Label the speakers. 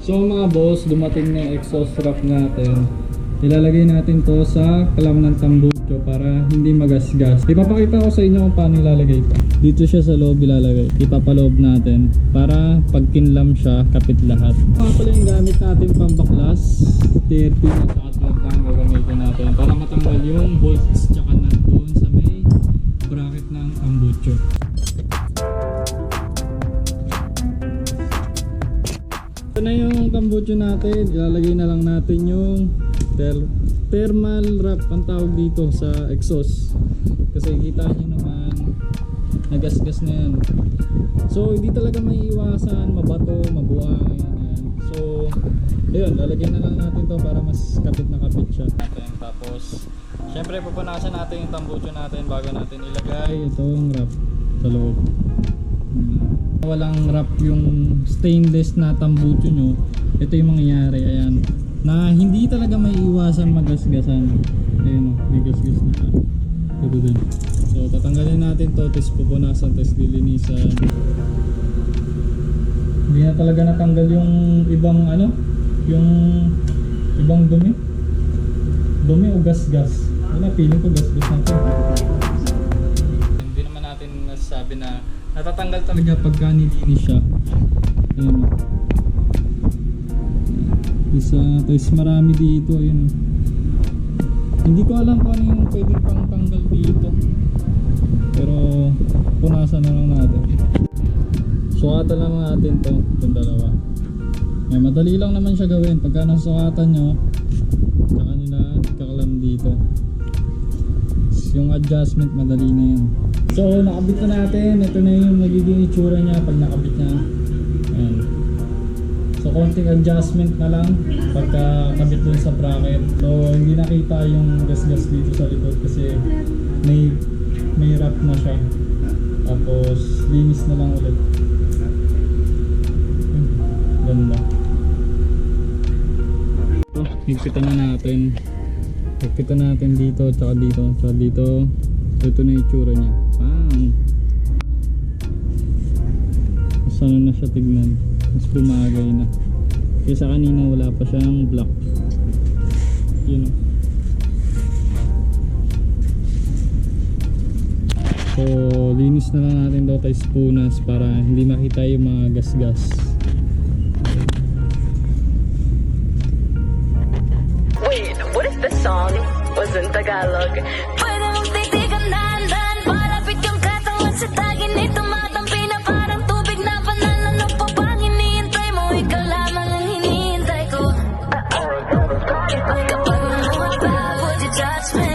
Speaker 1: So mga boss, dumating na yung exhaust wrap natin. Ilalagay natin to sa kalam ng tambucho para hindi magasgas. Ipapakita ko sa inyo kung paano ilalagay ito. Dito siya sa loob ilalagay. Ipapaloob natin para pag kinlam siya, kapit lahat. Ito pala yung gamit natin pambaklas. 30 at saka 12 lang gagamitin natin para matanggal yung bolts tsaka nut doon sa may bracket ng tambucho. Ito na yung tambucho natin. Ilalagay na lang natin yung thermal wrap ang tawag dito sa exhaust. Kasi kita nyo naman nagasgas na yan. So hindi talaga may iwasan, mabato, mabuang yan. So ayun, lalagyan na lang natin to para mas kapit na kapit siya. Tapos syempre pupunasan natin yung tambucho natin bago natin ilagay itong wrap sa loob. Walang wrap yung stainless na tambucho nyo, ito yung mangyayari, ayan, na hindi talaga may iwasan magasgasan. Ayun o, may gasgas na siya. Ito din. So tatanggalin natin to, tapos pupunasan, tapos lilinisan. Hindi na talaga natanggal yung ibang ano, yung ibang dumi o gasgas. Wala, feeling ko gasgas na ito. Hindi naman natin nasasabi na natatanggal talaga pagka nilinis siya. Ayan o. Isa, tapos marami dito. Ayan o. Hindi ko alam kung ano yung pwedeng pang tanggal dito. Pero punasan na lang natin. Sukatan lang natin to, itong dalawa. Ay, madali lang naman siya gawin. Pagka nasukatan nyo, saka nila kakalam dito. Yung adjustment madali na yan. So nakabit na natin. Ito na yung magiging itsura niya pag nakabit niya. Ayan. So konting adjustment na lang pagka kabit dun sa bracket. So hindi nakita yung gasgas dito sa likod kasi may wrap na siya. Tapos linis na lang ulit. Ganda. So higpitan na natin. Higpitan natin dito, tsaka dito, tsaka dito. Ito na yung itsura niya. Bang! Mas ano na siya tignan. Mas bumagay na. Kaysa kanina wala pa siyang black. Yun o. So linis na lang natin daw tayo punas para hindi makita yung mga gasgas.
Speaker 2: Wait, what if the song was in Tagalog? Pwede mong titigan dahan-dahan, malapit kang katawan sa tagin. Tumatampi na parang tubig na panalo pa bang hinihintay mo? Ikaw lamang ang hinihintay ko. Kapag mamuha pa, would you touch me?